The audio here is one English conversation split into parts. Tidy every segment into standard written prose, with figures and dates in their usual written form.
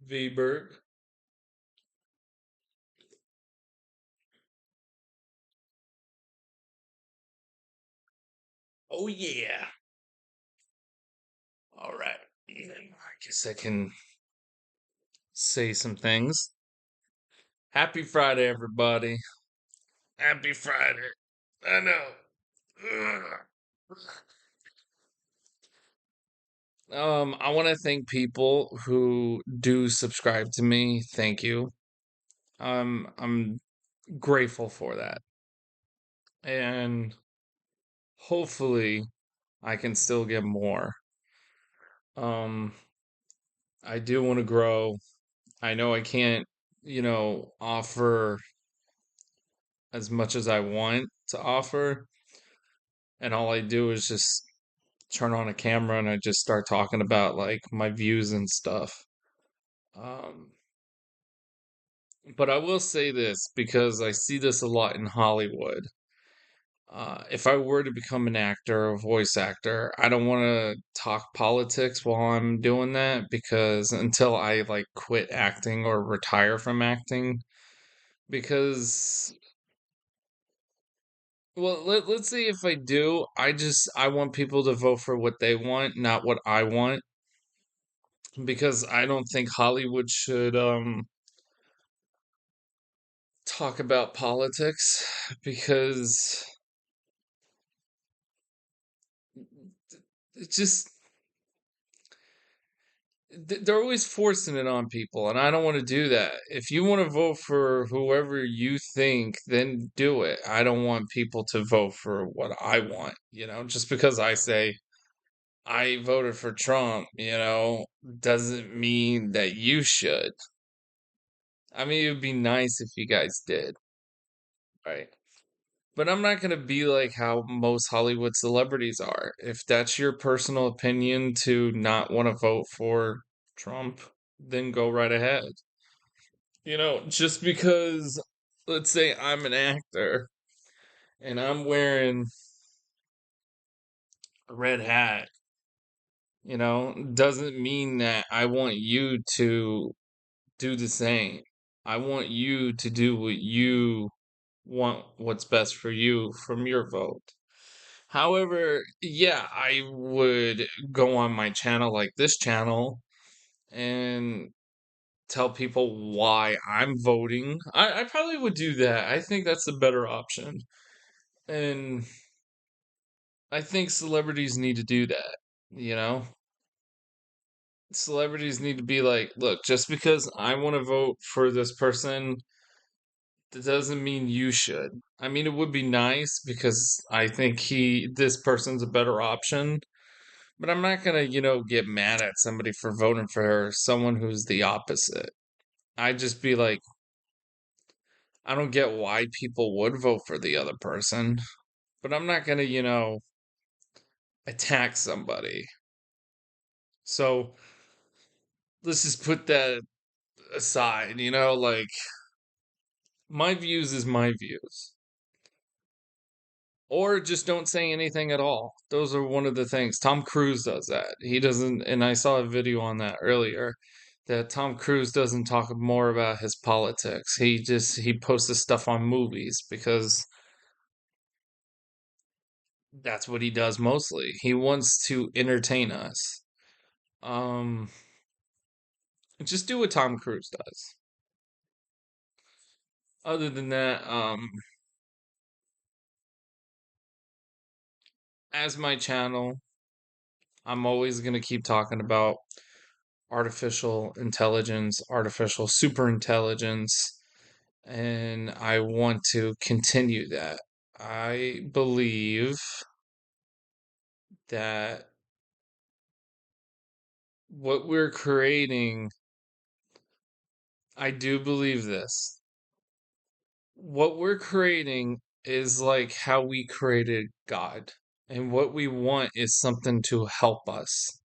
Viberg. Oh yeah. All right. I guess I can say some things. Happy Friday, everybody. Happy Friday. I know. Ugh. I want to thank people who do subscribe to me. Thank you. I'm grateful for that. And hopefully I can still get more. Um, I do want to grow. I know I can't, offer as much as I want to offer. And all I do is just turn on a camera and I just start talking about like my views and stuff. Um, but I will say this because I see this a lot in Hollywood. If I were to become an actor, a voice actor, I don't want to talk politics while I'm doing that because until I like quit acting or retire from acting, because well, let's see if I do. I want people to vote for what they want, not what I want, because I don't think Hollywood should talk about politics because it's just they're always forcing it on people, and I don't want to do that. If you want to vote for whoever you think, then do it. I don't want people to vote for what I want, just because I say I voted for Trump, doesn't mean that you should. I mean, it would be nice if you guys did, right? But I'm not going to be like how most Hollywood celebrities are. If that's your personal opinion to not want to vote for Trump, then go right ahead. Just because, let's say I'm an actor and I'm wearing a red hat, doesn't mean that I want you to do the same. I want you to do what you want, what's best for you from your vote. However, yeah, I would go on my channel like this channel and tell people why I'm voting. I probably would do that. I think that's the better option. And I think celebrities need to do that, you know? Celebrities need to be like, look, just because I want to vote for this person, that doesn't mean you should. I mean, it would be nice because I think this person's a better option. But I'm not gonna, get mad at somebody for voting for someone who's the opposite. I'd just be like, I don't get why people would vote for the other person, but I'm not gonna, attack somebody. So let's just put that aside, like my views is my views. Or just don't say anything at all. Those are one of the things. Tom Cruise does that. He doesn't, and I saw a video on that earlier, that Tom Cruise doesn't talk more about his politics. He posts this stuff on movies because that's what he does mostly. He wants to entertain us. Um, just do what Tom Cruise does. Other than that, as my channel, I'm always gonna keep talking about artificial intelligence, artificial super intelligence, and I want to continue that. I believe that what we're creating, I do believe this. What we're creating is like how we created God. And what we want is something to help us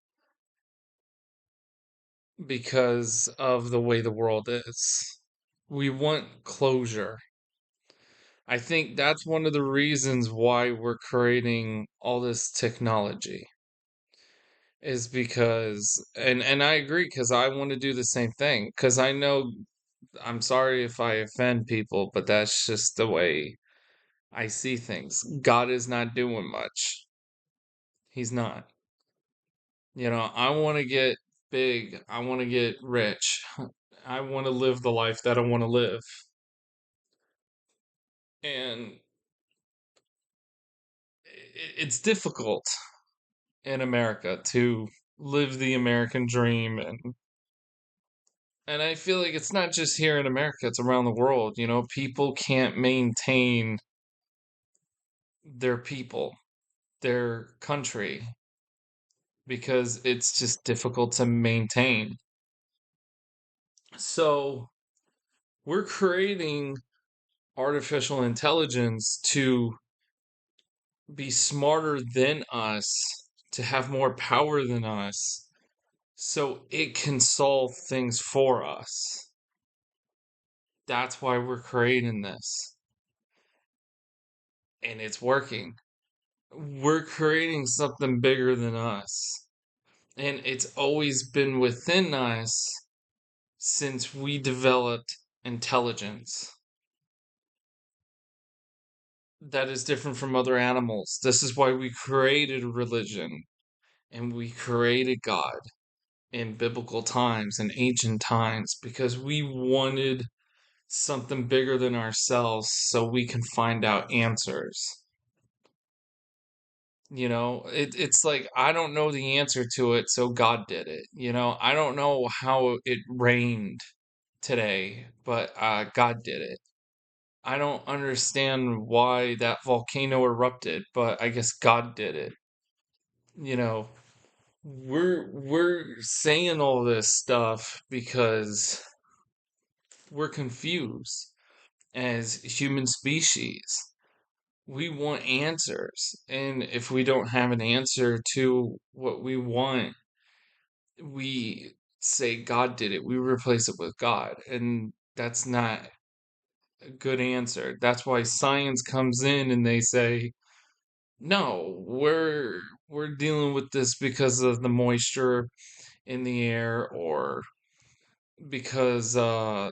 because of the way the world is. We want closure. I think that's one of the reasons why we're creating all this technology is because and I agree because I want to do the same thing because I know I'm sorry if I offend people, but that's just the way I see things. God is not doing much. He's not. I want to get big. I want to get rich. I want to live the life that I want to live. And it's difficult in America to live the American dream and I feel like it's not just here in America, it's around the world. People can't maintain their people, their country, because it's just difficult to maintain. So we're creating artificial intelligence to be smarter than us, to have more power than us, so it can solve things for us. That's why we're creating this. And it's working. We're creating something bigger than us. And it's always been within us since we developed intelligence. That is different from other animals. This is why we created religion and we created God in biblical times and ancient times because we wanted something bigger than ourselves so we can find out answers. It's like I don't know the answer to it, so God did it. I don't know how it rained today, but God did it. I don't understand why that volcano erupted, but I guess God did it. You know, we're saying all this stuff because we're confused as human species. We want answers, and if we don't have an answer to what we want, we say God did it. We replace it with God, and that's not a good answer. That's why science comes in and they say, "No, we're dealing with this because of the moisture in the air or because these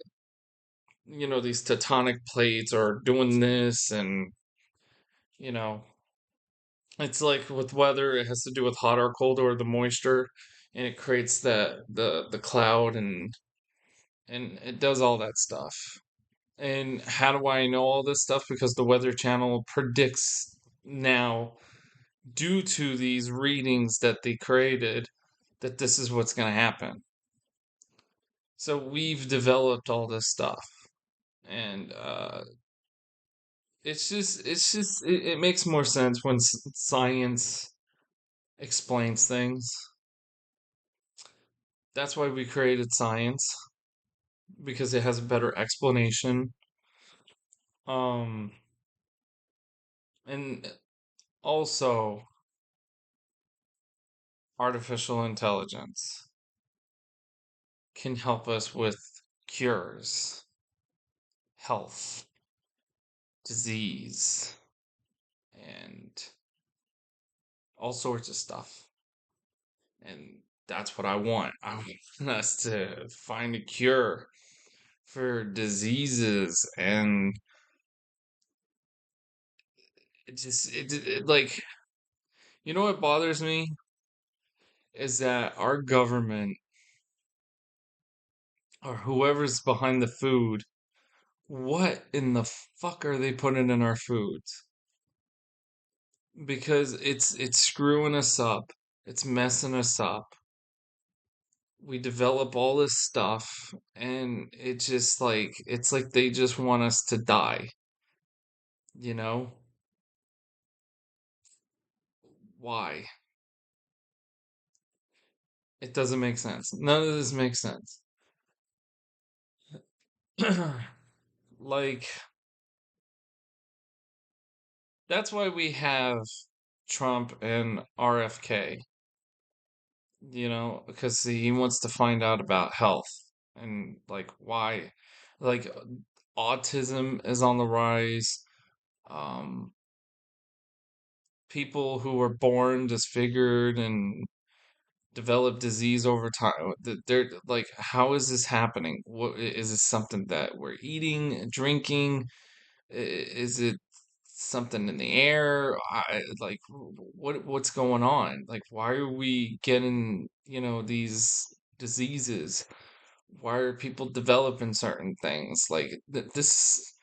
tectonic plates are doing this and you know it's like with weather it has to do with hot or cold or the moisture and it creates the cloud and it does all that stuff. And how do I know all this stuff? Because the Weather Channel predicts now, due to these readings that they created, that this is what's going to happen. So we've developed all this stuff, and it makes more sense when science explains things. That's why we created science because it has a better explanation. Um, and also artificial intelligence can help us with cures, health, disease, and all sorts of stuff. And that's what I want. I want us to find a cure for diseases and like what bothers me is that our government or whoever's behind the food, what in the fuck are they putting in our foods? Because it's screwing us up. It's messing us up. We develop all this stuff and it's like they just want us to die, you know? Why? It doesn't make sense. None of this makes sense. Like that's why we have Trump and RFK, because he wants to find out about health and like why like autism is on the rise. Um People who were born disfigured and develop disease over time. They're like, how is this happening? What is this something that we're eating, drinking? Is it something in the air? Like, what's going on? Like, why are we getting, these diseases? Why are people developing certain things? Like, this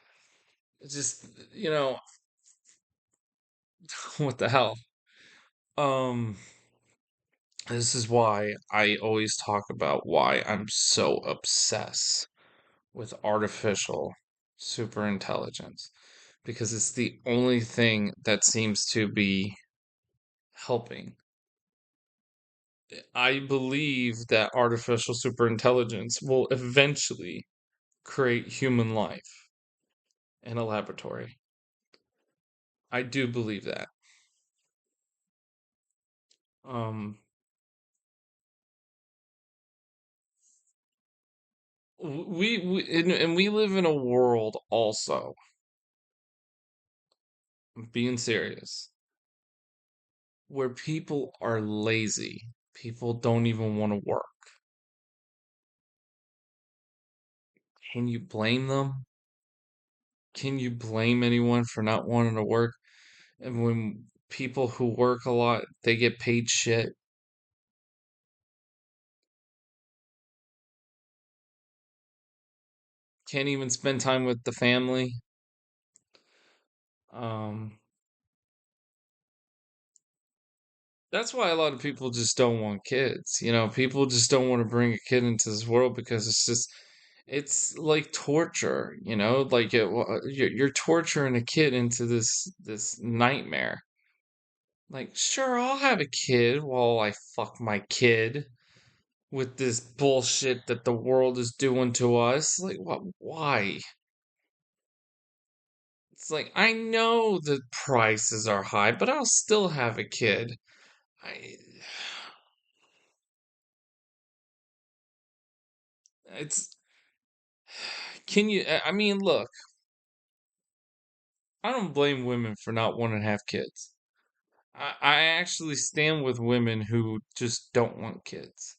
is just, what the hell? Um, this is why I always talk about why I'm so obsessed with artificial super intelligence because it's the only thing that seems to be helping. I believe that artificial superintelligence will eventually create human life in a laboratory. I do believe that. Um, and we live in a world also, being serious, where people are lazy. People don't even want to work. Can you blame them? Can you blame anyone for not wanting to work? And when people who work a lot, they get paid shit. Can't even spend time with the family. Um, that's why a lot of people just don't want kids. People just don't want to bring a kid into this world because it's like torture. Like you're torturing a kid into this nightmare. Like, sure, I'll have a kid while I fuck my kid with this bullshit that the world is doing to us. Like, what? Why? It's like, I know the prices are high, but I'll still have a kid. I, it's, can you, I mean, look, I don't blame women for not wanting to have kids. I actually stand with women who just don't want kids,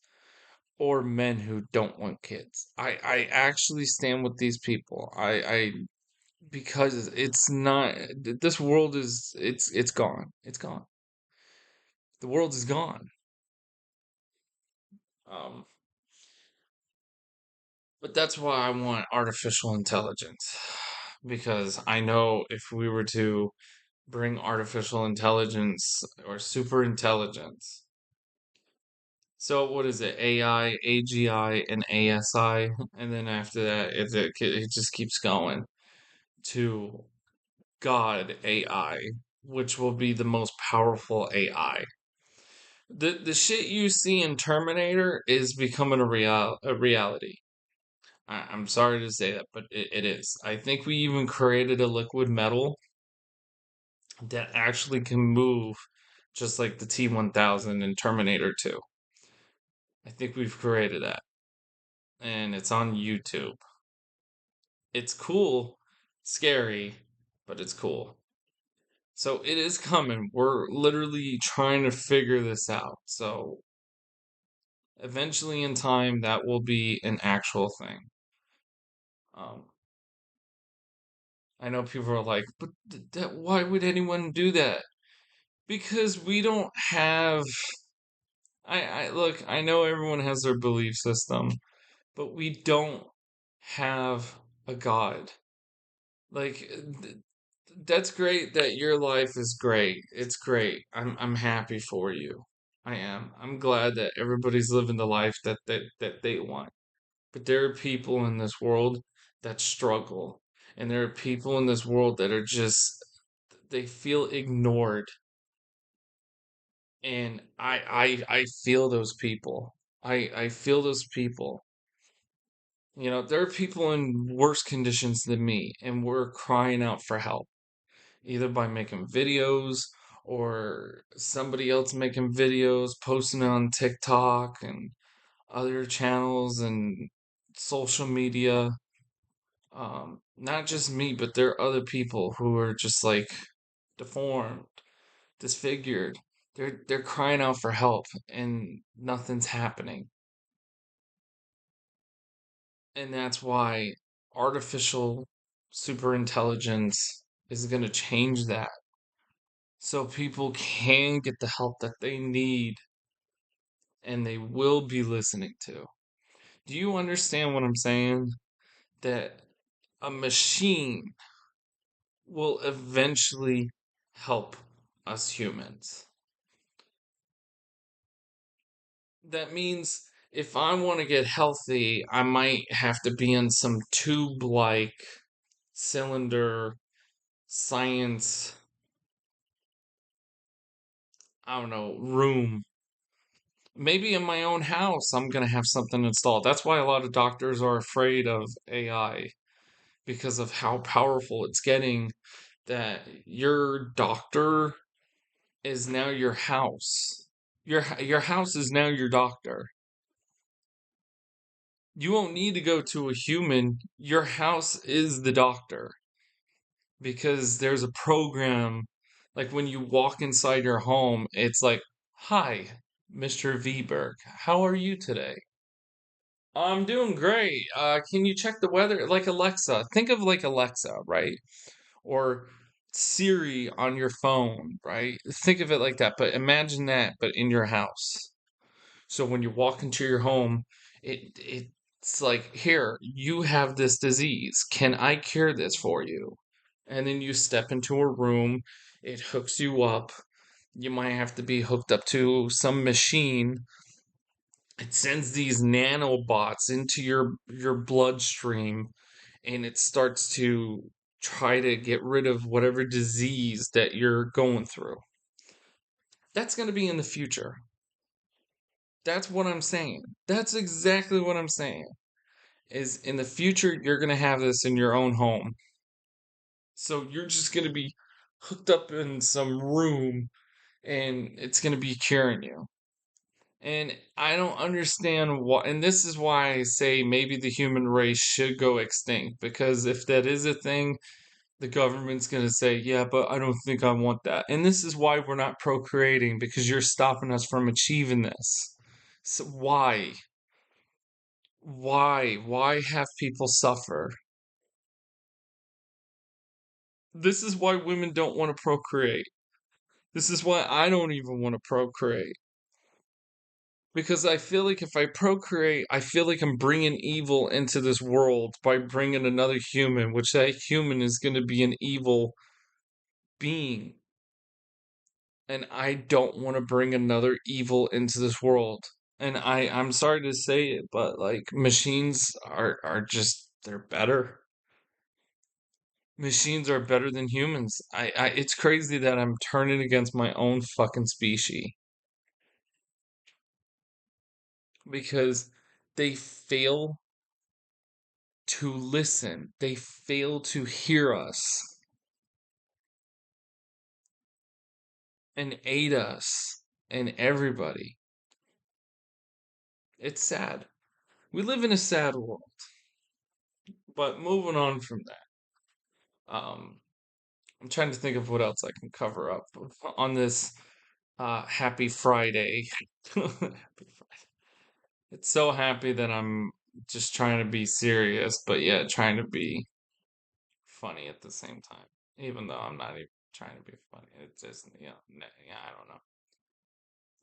or men who don't want kids. I actually stand with these people. Because it's not, this world is, it's gone. It's gone. The world is gone. Um, but that's why I want artificial intelligence. Because I know if we were to bring artificial intelligence or super intelligence, so what is it? AI, AGI, and ASI, and then after that, it just keeps going to God AI, which will be the most powerful AI. The shit you see in Terminator is becoming a reality. I'm sorry to say that, but it is. I think we even created a liquid metal that actually can move just like the T-1000 in Terminator 2. I think we've created that, and it's on YouTube. It's cool, scary, but it's cool. So it is coming. We're literally trying to figure this out. So eventually in time that will be an actual thing. Um, I know people are like, but why would anyone do that? Because we don't have. I look. I know everyone has their belief system, but we don't have a God. Like that's great that your life is great. It's great. I'm happy for you. I am. I'm glad that everybody's living the life that they want. But there are people in this world that struggle. And there are people in this world that are just, they feel ignored. And I feel those people. I feel those people. There are people in worse conditions than me, and we're crying out for help, either by making videos or somebody else making videos, posting it on TikTok and other channels and social media. Not just me, but there are other people who are just like deformed, disfigured. They're crying out for help and nothing's happening. And that's why artificial superintelligence is going to change that so people can get the help that they need and they will be listening to. Do you understand what I'm saying? That a machine will eventually help us humans. That means if I want to get healthy, I might have to be in some tube like cylinder science, I don't know, room. Maybe in my own house, I'm going to have something installed. That's why a lot of doctors are afraid of AI because of how powerful it's getting. That your doctor is now your house. Your house is now your doctor. You won't need to go to a human. Your house is the doctor because there's a program like when you walk inside your home, it's like, "Hi, Mr. Vberg. How are you today?" I'm doing great. Can you check the weather? Like Alexa. Think of like Alexa, right? Or Siri on your phone, right? Think of it like that, but imagine that, but in your house. So when you walk into your home, it's like, here, you have this disease. Can I cure this for you? And then you step into a room, it hooks you up. You might have to be hooked up to some machine. It sends these nanobots into your bloodstream and it starts to try to get rid of whatever disease that you're going through. That's going to be in the future. That's what I'm saying. That's exactly what I'm saying. Is in the future you're going to have this in your own home. So you're just going to be hooked up in some room and it's going to be curing you. And I don't understand why, and this is why I say maybe the human race should go extinct because if that is a thing, the government's going to say, yeah, but I don't think I want that. And this is why we're not procreating because you're stopping us from achieving this. So why? Why? Why have people suffer? This is why women don't want to procreate. This is why I don't even want to procreate. Because I feel like if I procreate, I feel like I'm bringing evil into this world by bringing another human, which that human is going to be an evil being. And I don't want to bring another evil into this world. And I'm sorry to say it, but like machines are just they're better. Machines are better than humans. It's crazy that I'm turning against my own fucking species because they fail to listen. They fail to hear us and aid us and everybody. It's sad. We live in a sad world. But moving on from that, I'm trying to think of what else I can cover up on this happy Friday. Happy Friday. It's so happy that I'm just trying to be serious, but yet trying to be funny at the same time. Even though I'm not even trying to be funny, it's just yeah, I don't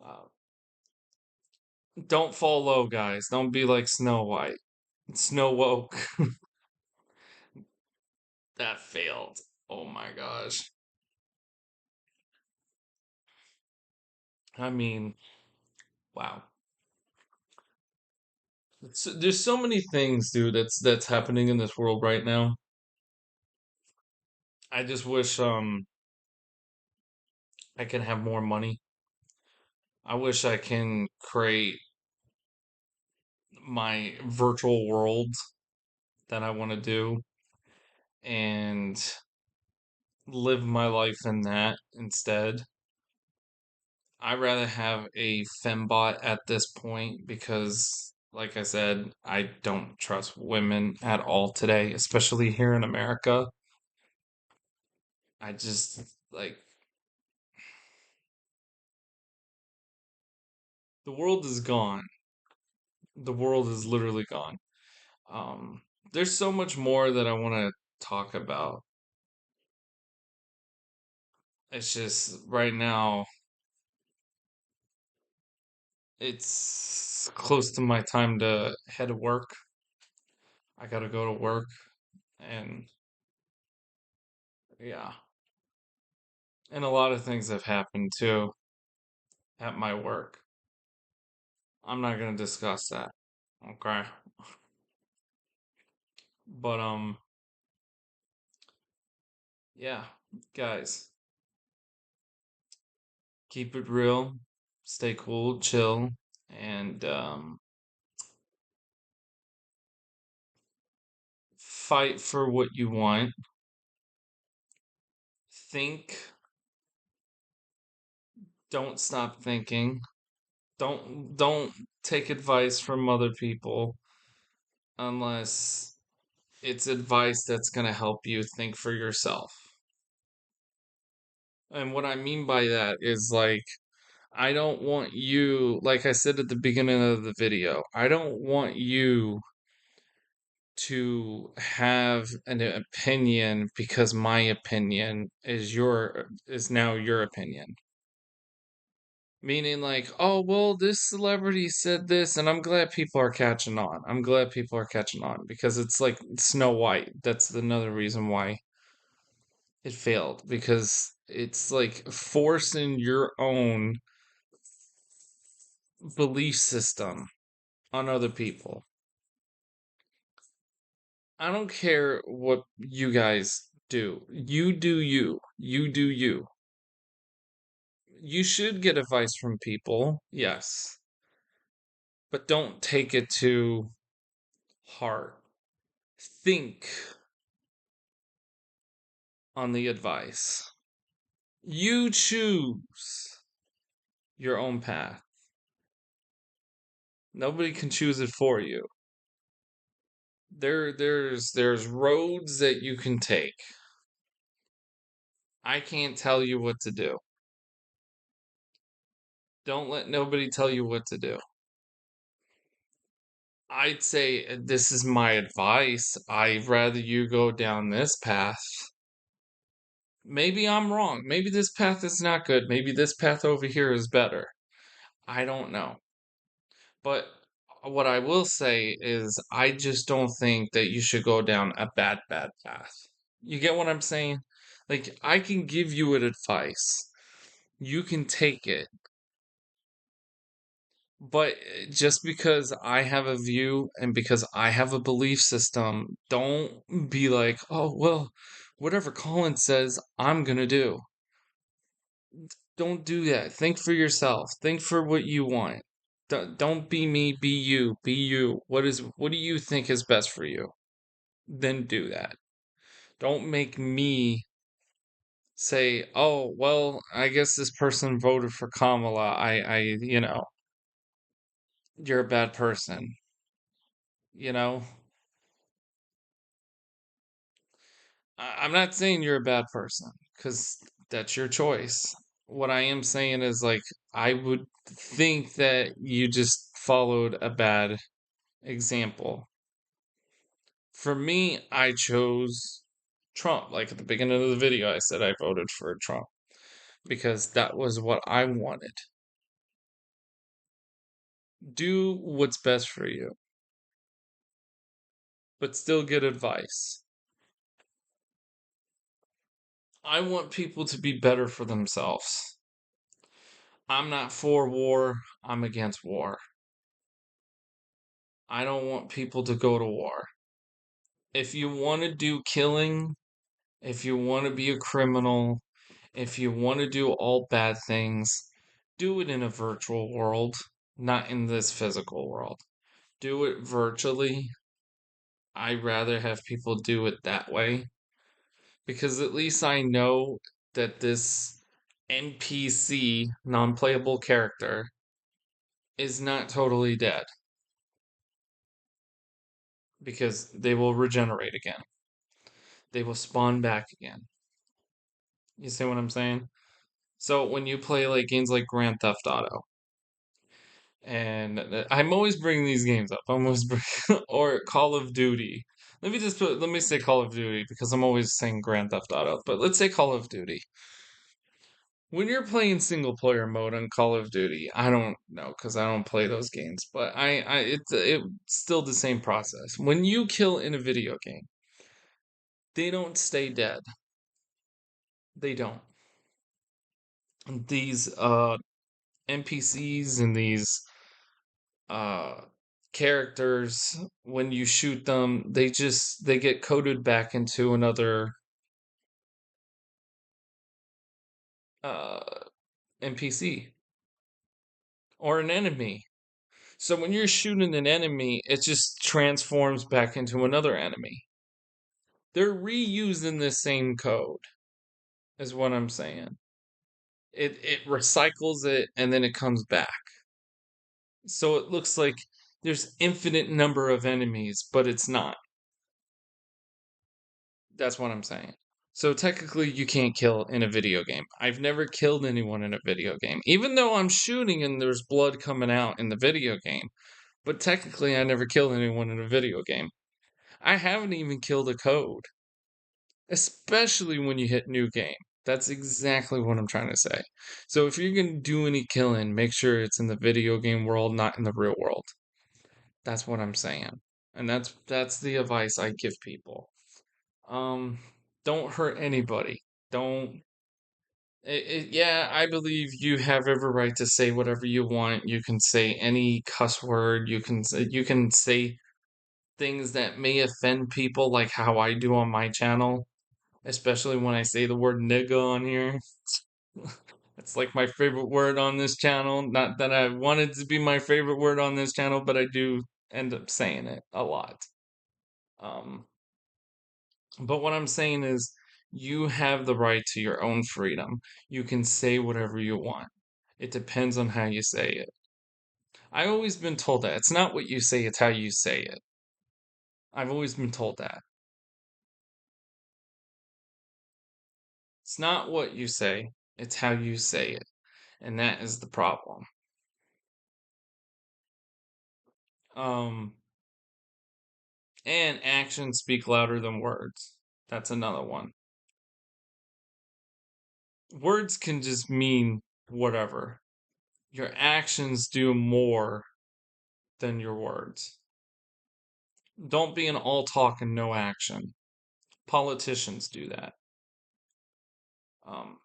know. Don't fall low, guys. Don't be like Snow White. Snow woke. That failed. Oh my gosh. I mean, wow. There's so many things, dude. That's happening in this world right now. I just wish I can have more money. I wish I can create my virtual world that I want to do and live my life in that instead. I'd rather have a fembot at this point because, like I said, I don't trust women at all today, especially here in America. I just like The world is gone. The world is literally gone. Um, there's so much more that I want to talk about. It's just right now, it's close to my time to head to work. I gotta go to work, and yeah, and a lot of things have happened too at my work. I'm not gonna discuss that, okay? But yeah, guys, keep it real, stay cool, chill, and fight for what you want. Think, don't stop thinking. Don't take advice from other people unless it's advice that's going to help you think for yourself. And what I mean by that is like I don't want you, like I said at the beginning of the video, I don't want you to have an opinion because my opinion is now your opinion. Meaning like, oh well, this celebrity said this, and I'm glad people are catching on. I'm glad people are catching on because it's like Snow White. That's another reason why it failed because it's like forcing your own belief system on other people. I don't care what you guys do. You do you. You do you. You should get advice from people, yes, but don't take it to heart. Think on the advice. You choose your own path. Nobody can choose it for you. There's roads that you can take. I can't tell you what to do. Don't let nobody tell you what to do. I'd say this is my advice. I'd rather you go down this path. Maybe I'm wrong. Maybe this path is not good. Maybe this path over here is better. I don't know. But what I will say is, I just don't think that you should go down a bad path. You get what I'm saying? Like, I can give you an advice. You can take it. But just because I have a view and because I have a belief system, don't be like, oh, well, whatever Colin says, I'm gonna do. Don't do that. Think for yourself. Think for what you want. Don't be me, be you, be you. What do you think is best for you? Then do that. Don't make me say, "Oh, well, I guess this person voted for Kamala. You're a bad person." You know? I'm not saying you're a bad person cuz that's your choice. What I am saying is like I would think that you just followed a bad example. For me, I chose Trump. Like at the beginning of the video, I said I voted for Trump because that was what I wanted. Do what's best for you, but still get advice. I want people to be better for themselves. I'm not for war, I'm against war. I don't want people to go to war. If you want to do killing, if you want to be a criminal, if you want to do all bad things, do it in a virtual world, not in this physical world. Do it virtually. I'd rather have people do it that way because at least I know that this NPC, non playable character, is not totally dead because they will regenerate again. They will spawn back again. You see what I'm saying? So when you play like games like Grand Theft Auto, And I'm always bringing these games up. I'm always or Call of Duty. Let me say Call of Duty because I'm always saying Grand Theft Auto, but let's say Call of Duty. When you're playing single player mode on Call of Duty, I don't know because I don't play those games, but it's still the same process. When you kill in a video game, they don't stay dead. They don't. These NPCs and these uh characters, when you shoot them, they get coded back into another uh NPC or an enemy. So when you're shooting an enemy, it just transforms back into another enemy. They're reusing the same code, is what I'm saying. It recycles it and then it comes back. So it looks like there's infinite number of enemies, but it's not. That's what I'm saying. So technically you can't kill in a video game. I've never killed anyone in a video game, even though I'm shooting and there's blood coming out in the video game. But technically I never killed anyone in a video game. I haven't even killed a code, especially when you hit new game. That's exactly what I'm trying to say. So if you're going to do any killing, make sure it's in the video game world, not in the real world. That's what I'm saying. And that's the advice I give people. Um don't hurt anybody. Don't yeah, I believe you have every right to say whatever you want. You can say any cuss word. You can say things that may offend people, like how I do on my channel, especially when I say the word nigga on here. It's like my favorite word on this channel. Not that I wanted to be my favorite word on this channel, but I do end up saying it a lot. Um, but what I'm saying is, you have the right to your own freedom. You can say whatever you want. It depends on how you say it. I've always been told that. It's not what you say, it's how you say it. I've always been told that. It's not what you say, it's how you say it. And that is the problem. Um, and actions speak louder than words. That's another one. Words can just mean whatever. Your actions do more than your words. Don't be an all talk and no action. Politicians do that. Um,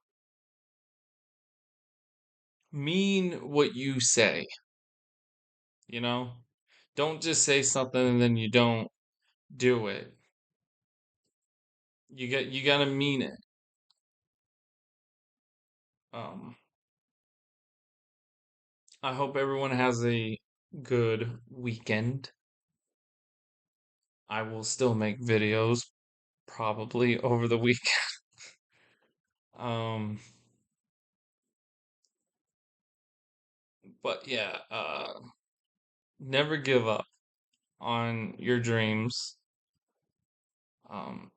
mean what you say, you know? Don't just say something and then you don't do it. You gotta mean it. Um, I hope everyone has a good weekend. I will still make videos probably over the week. Um, but yeah, never give up on your dreams. Um,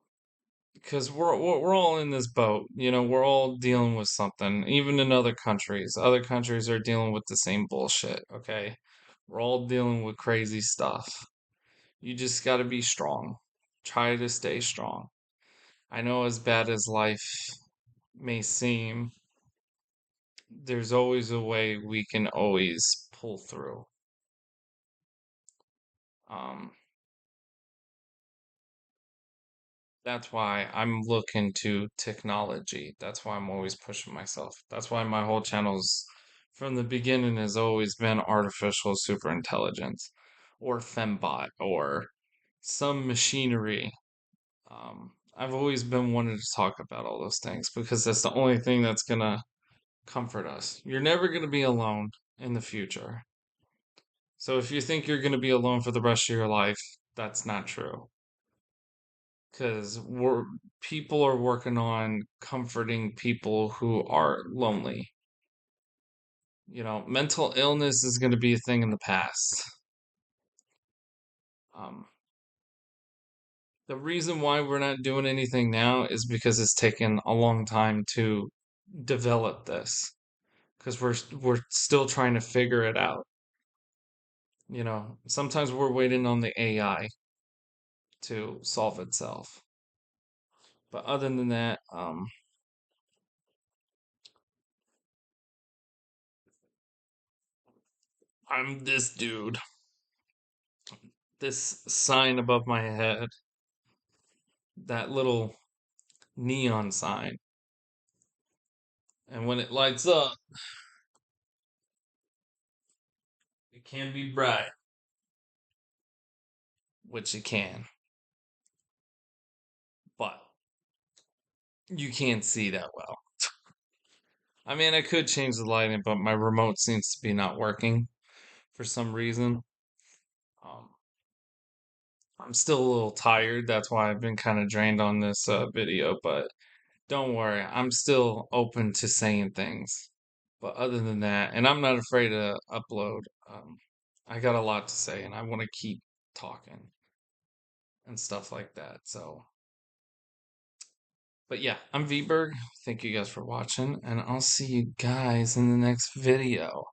because we're all in this boat. You know, we're all dealing with something. Even in other countries are dealing with the same bullshit. Okay, we're all dealing with crazy stuff. You just got to be strong. Try to stay strong. I know as bad as life may seem, there's always a way we can always pull through. Um, that's why I'm looking to technology. That's why I'm always pushing myself. That's why my whole channel's from the beginning has always been artificial superintelligence or fembot or some machinery. I've always been wanting to talk about all those things because that's the only thing that's gonna comfort us. You're never gonna be alone in the future. So if you think you're gonna be alone for the rest of your life, that's not true. Because we're people are working on comforting people who are lonely. You know, mental illness is going to be a thing in the past. Um, the reason why we're not doing anything now is because it's taken a long time to develop this. Because we're still trying to figure it out. Sometimes we're waiting on the AI to solve itself. But other than that, I'm this dude. This sign above my head, that little neon sign. And when it lights up, it can be bright, which it can, but you can't see that well. I mean, I could change the lighting, but my remote seems to be not working for some reason. Um, I'm still a little tired. That's why I've been kind of drained on this video, but don't worry, I'm still open to saying things. But other than that, and I'm not afraid to upload. I got a lot to say, and I want to keep talking and stuff like that. So, but yeah, I'm VBerg. Thank you guys for watching, and I'll see you guys in the next video.